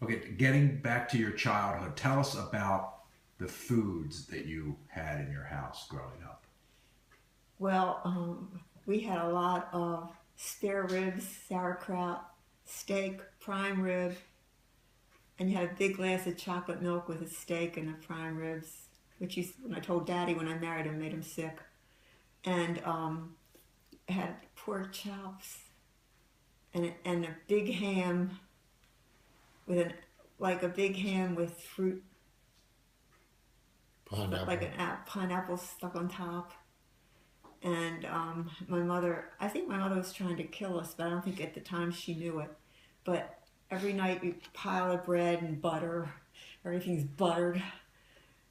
Okay, getting back to your childhood, tell us about the foods that you had in your house growing up. Well, we had a lot of spare ribs, sauerkraut, steak, prime rib, and you had a big glass of chocolate milk with a steak and the prime ribs, which when I told Daddy when I married him, made him sick. And had pork chops and a big ham with like a big ham with fruit, like Pineapple. an pineapple stuck on top. And my mother, I think my mother was trying to kill us, but I don't think at the time she knew it. But every night we pile of bread and butter, everything's buttered,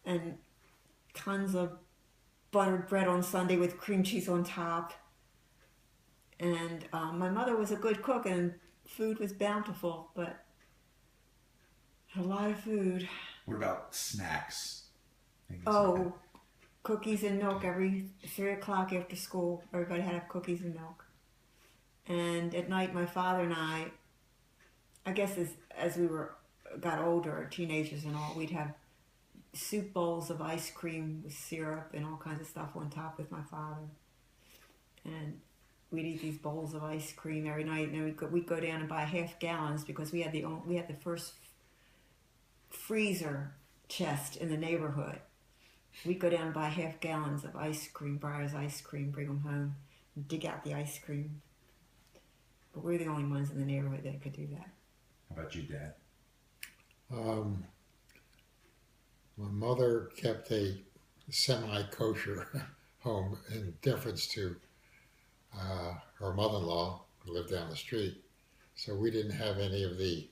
and tons of buttered bread on Sunday with cream cheese on top. And my mother was a good cook, and food was bountiful, but a lot of food. What about snacks? Things like Oh, cookies and milk every 3 o'clock after school. Everybody had to have cookies and milk. And at night, my father and I guess as we got older, teenagers and all, we'd have soup bowls of ice cream with syrup and all kinds of stuff on top with my father. And we'd eat these bowls of ice cream every night, and then we'd go down and buy half gallons because we had the first freezer chest in the neighborhood. We'd go down and buy half gallons of ice cream, Breyer's ice cream, bring them home, and dig out the ice cream. But we're the only ones in the neighborhood that could do that. How about you, Dad? Um, my mother kept a semi-kosher home in deference to her mother-in-law who lived down the street. So we didn't have any of the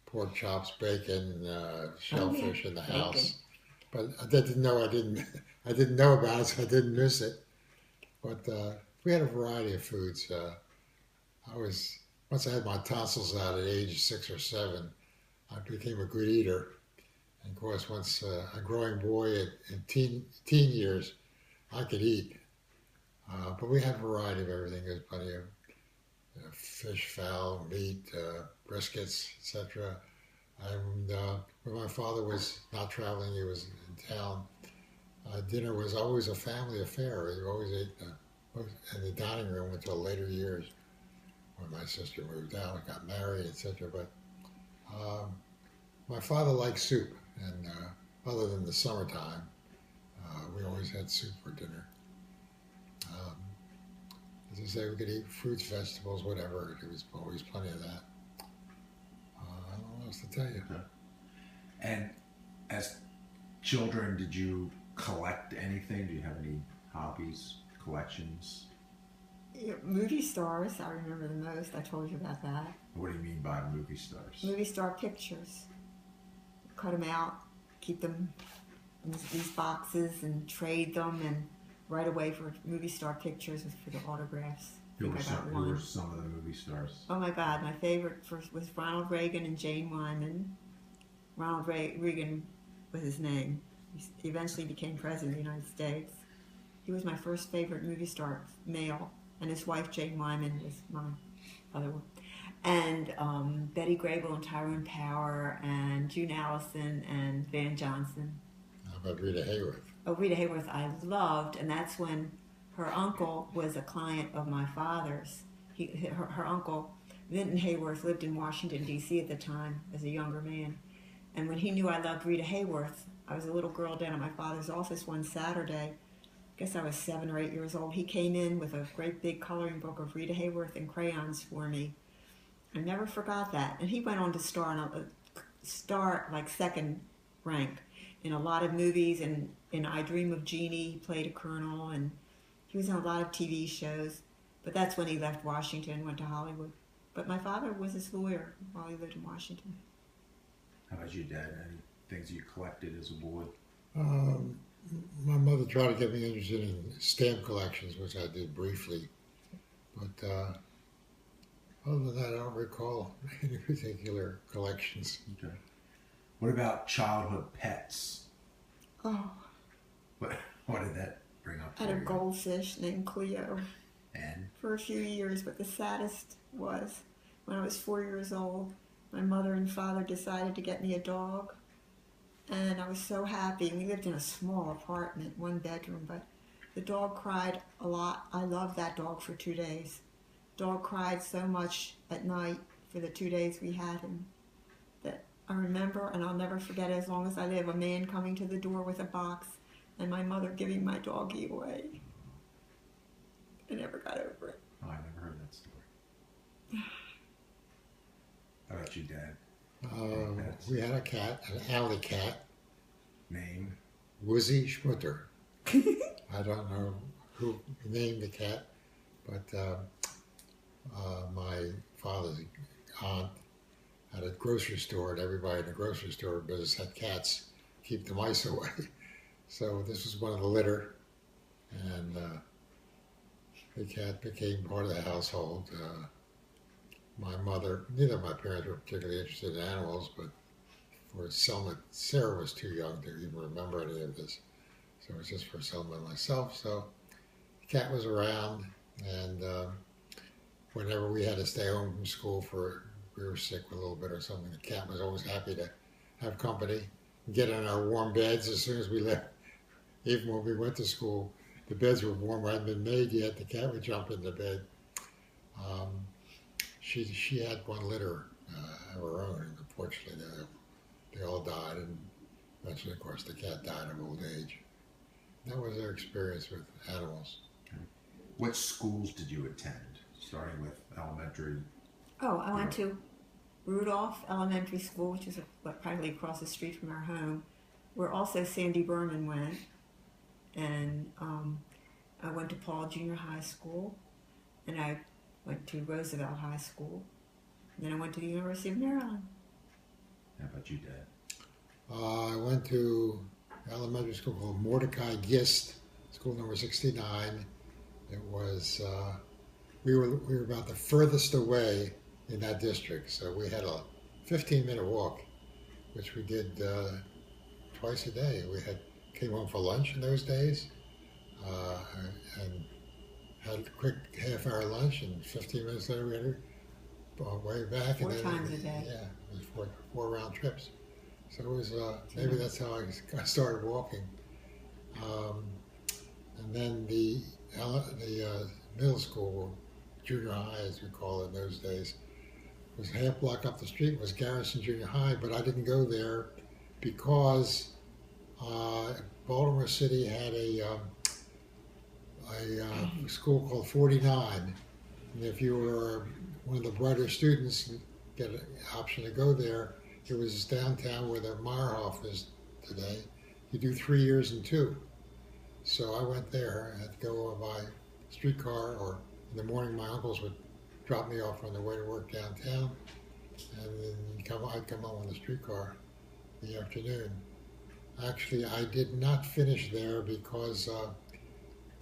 pork chops, bacon, shellfish in the house. But I didn't know I didn't know about it, so I didn't miss it. But we had a variety of foods. Once I had my tonsils out at age 6 or 7, I became a good eater. And of course, once a growing boy in teen years, I could eat. But we had a variety of everything. There's plenty of fish, fowl, meat, briskets, etc. And when my father was not traveling, he was in town. Dinner was always a family affair. We always ate in the dining room until later years when my sister moved out and got married, etc. But my father liked soup, and other than the summertime, we always had soup for dinner. Um, as I say, we could eat fruits, vegetables, whatever. There was always plenty of that. I don't know what else to tell you. Okay. And as children, did you collect anything? Do you have any hobbies, collections? Yeah, movie stars, I remember the most. I told you about that. What do you mean by movie stars? Movie star pictures. Cut them out, keep them in these boxes, and trade them, and right away for movie star pictures for the autographs. Who were I got who were one. some of the movie stars? Oh my God, my favorite first was Ronald Reagan and Jane Wyman. Ronald Reagan was his name. He eventually became president of the United States. He was my first favorite movie star, male, and his wife Jane Wyman was my other one. And Betty Grable and Tyrone Power and June Allison and Van Johnson. How about Rita Hayworth? Oh, Rita Hayworth I loved, and that's when her uncle was a client of my father's. Her uncle, Vinton Hayworth, lived in Washington, D.C. at the time as a younger man. And when he knew I loved Rita Hayworth, I was a little girl down at my father's office one Saturday. I guess I was 7 or 8 years old. He came in with a great big coloring book of Rita Hayworth and crayons for me. I never forgot that. And he went on to star like second rank in a lot of movies. And in I Dream of Jeannie, he played a colonel, and he was in a lot of TV shows. But that's when he left Washington and went to Hollywood. But my father was his lawyer while he lived in Washington. How about you, Dad? Any things you collected as a boy? Um, my mother tried to get me interested in stamp collections, which I did briefly. But other than that, I don't recall any particular collections. Okay. What about childhood pets? Oh, What did that bring up I for had a you? goldfish named Cleo And for a few years, but the saddest was when I was 4 years old. my mother and father decided to get me a dog. And I was so happy. We lived in a small apartment, 1 bedroom, but the dog cried a lot. I loved that dog for 2 days. Dog cried so much at night for the 2 days we had him that I remember, and I'll never forget it as long as I live, a man coming to the door with a box and my mother giving my doggie away. I never got over it. Oh, I never heard that story. How about you, Dad? We had a cat, an alley cat, Name? Woozy Schmutter. I don't know who named the cat, but my father's aunt had a grocery store, and everybody in the grocery store business had cats, keep the mice away. So this was one of the litter, and the cat became part of the household. My mother, neither of my parents were particularly interested in animals, but for Selma, Sarah was too young to even remember any of this. So it was just for Selma and myself. So the cat was around, and whenever we had to stay home from school we were sick a little bit or something, the cat was always happy to have company, get in our warm beds as soon as we left. Even when we went to school, the beds were warm, hadn't been made yet, the cat would jump in the bed. She had one litter of her own, and unfortunately they all died, and eventually, of course, the cat died of old age. That was our experience with animals. Okay. What schools did you attend, starting with elementary? Oh, I went to Rudolph Elementary School, which is practically across the street from our home, where also Sandy Berman went. And I went to Paul Junior High School, and I went to Roosevelt High School, and then I went to the University of Maryland. How about you, Dad? I went to elementary school called Mordecai Gist, school number 69. It was, we were about the furthest away in that district, so we had a 15-minute walk, which we did twice a day. We came home for lunch in those days, and had a quick half-hour lunch, and 15 minutes later we had to way back. Four times a day. Yeah, it was four round trips. So it was, maybe that's how I started walking. And then the middle school, junior high as we call it in those days, was half block up the street, was Garrison Junior High, but I didn't go there because Baltimore City had a school called 49. And if you were one of the brighter students and get an option to go there, it was downtown where the Meyerhof is today. You do 3 years in 2. So I went there. I had to go by streetcar, or in the morning my uncles would drop me off on the way to work downtown, and then I'd come home on the streetcar in the afternoon. Actually, I did not finish there because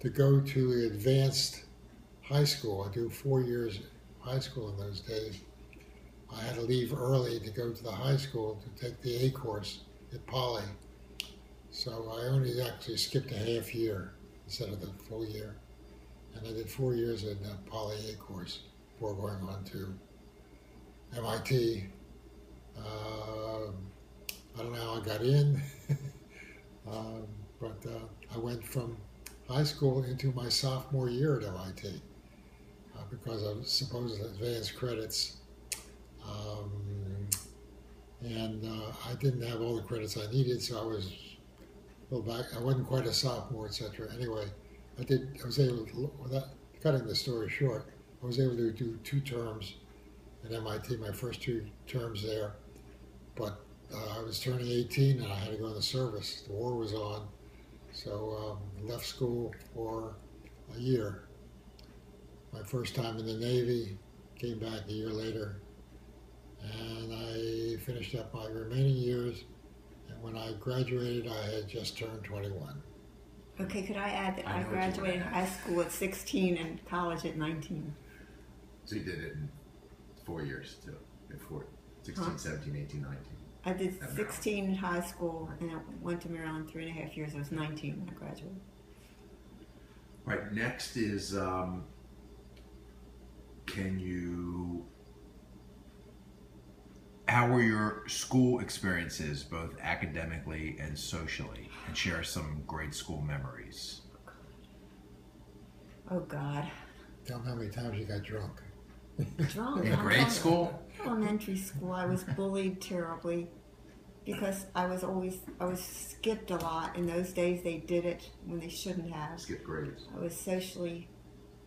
to go to advanced high school, I do 4 years high school in those days, I had to leave early to go to the high school to take the A course at Poly. So I only actually skipped a half year instead of the full year. And I did 4 years in the Poly A course before going on to MIT. I don't know how I got in, but I went from high school into my sophomore year at MIT because of supposed advanced credits. And I didn't have all the credits I needed, so I was a little back. I wasn't quite a sophomore, etc. Anyway, I was able to, without cutting the story short, I was able to do 2 terms at MIT, my first 2 terms there. But I was turning 18 and I had to go in the service. The war was on, so left school for a year. My first time in the Navy, came back a year later, and I finished up my remaining years. And when I graduated, I had just turned 21. Okay, could I add that I I know what you graduated meant. high school at 16 and college at 19. So you did it in 4 years, too. In 16, Huh? 17, 18, 19. I did At Maryland. 16 in high school, and I went to Maryland 3.5 years. I was 19 when I graduated. All right, next is, How were your school experiences, both academically and socially? And share some great school memories. Oh God, Tell them how many times you got drunk. drunk. In I'm grade talking- school? Elementary school, I was bullied terribly because I was skipped a lot. In those days, they did it when they shouldn't have. Skip grades.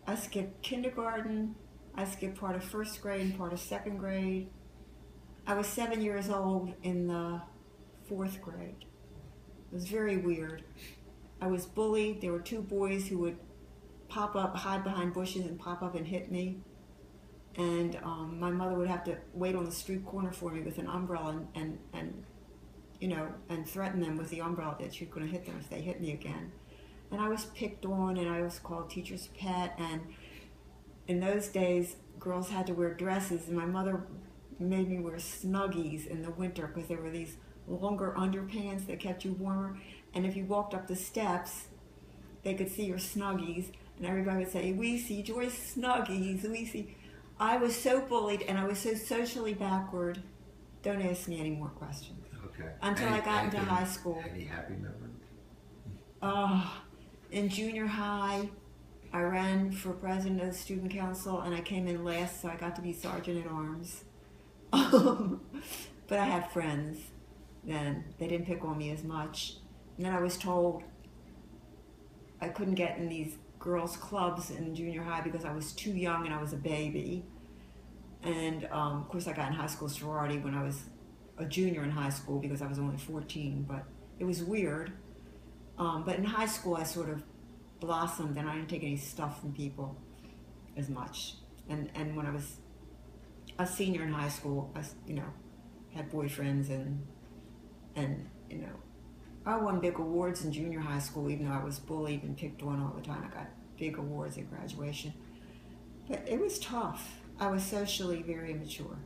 I skipped kindergarten. I skipped part of first grade and part of second grade. I was 7 years old in the fourth grade. It was very weird. I was bullied. There were two boys who would pop up, hide behind bushes and pop up and hit me. And my mother would have to wait on the street corner for me with an umbrella and threaten them with the umbrella that she was going to hit them if they hit me again. And I was picked on, and I was called teacher's pet. And in those days, girls had to wear dresses, and my mother made me wear Snuggies in the winter because there were these longer underpants that kept you warmer. And if you walked up the steps, they could see your Snuggies, and everybody would say, "We see Joyce Snuggies, we see." I was so bullied, and I was so socially backward. Don't ask me any more questions. Okay. Until I got into high school. Any happy memories? In junior high, I ran for president of the student council, and I came in last, so I got to be sergeant at arms. But I had friends then. They didn't pick on me as much. And then I was told I couldn't get in these girls' clubs in junior high because I was too young and I was a baby. And of course, I got in high school sorority when I was a junior in high school because I was only 14, but it was weird. But in high school, I sort of blossomed, and I didn't take any stuff from people as much. And when I was a senior in high school, I had boyfriends and I won big awards in junior high school, even though I was bullied and picked on all the time. I got big awards at graduation. But it was tough. I was socially very immature.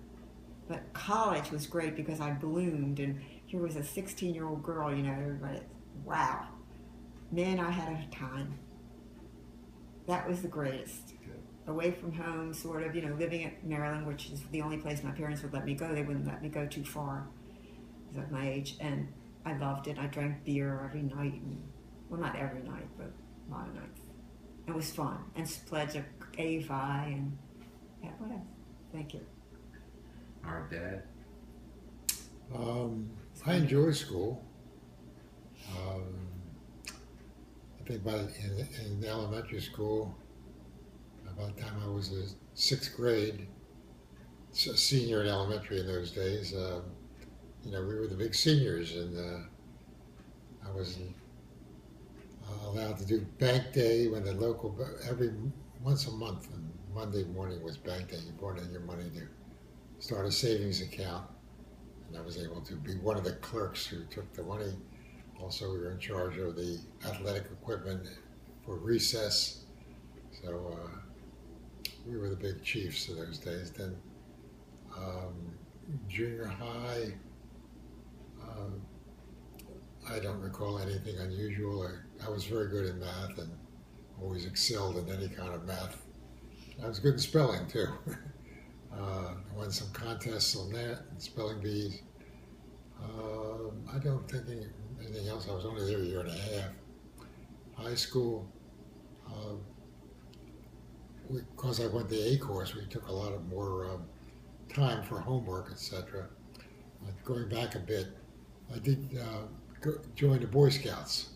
But college was great because I bloomed, and here was a 16-year-old girl, everybody, wow. Man, I had a time. That was the greatest. Away from home, sort of, living at Maryland, which is the only place my parents would let me go. They wouldn't let me go too far because of my age. And I loved it. I drank beer every night. Well, not every night, but a lot of nights. It was fun. And pledged a AFI and what else? Thank you. Our dad? I enjoy school. I think in elementary school, about the time I was in sixth grade, a senior in elementary in those days, we were the big seniors, and I was allowed to do bank day when the local, every once a month, and Monday morning was bank day. You brought in your money to start a savings account, and I was able to be one of the clerks who took the money. Also, we were in charge of the athletic equipment for recess, so we were the big chiefs of those days. Then junior high, I don't recall anything unusual. I was very good in math and always excelled in any kind of math. I was good in spelling too. I won some contests on that, and spelling bees. I don't think anything else. I was only there a year and a half. High school, because I went the A course, we took a lot of more time for homework, etc. Going back a bit, I did join the Boy Scouts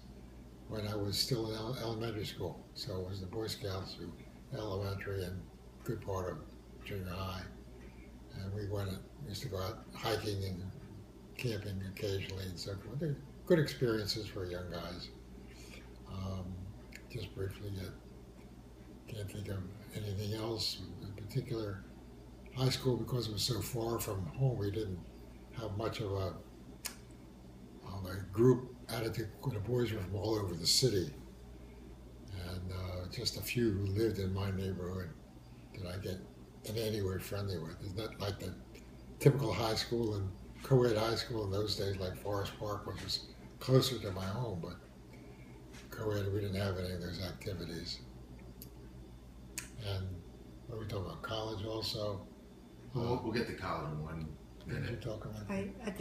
when I was still in elementary school. So it was the Boy Scouts through elementary and good part of junior high. And we used to go out hiking and camping occasionally and so forth. They're good experiences for young guys. Just briefly, can't think of anything else in particular. High school, because it was so far from home, we didn't have much of a group attitude. The boys were from all over the city, and just a few who lived in my neighborhood did I get in any way friendly with. It's not like the typical high school and co-ed high school in those days, like Forest Park, which was closer to my home, but co-ed, we didn't have any of those activities. And what are we talking about? College also? We'll get to college in one Didn't you talk about that? I did.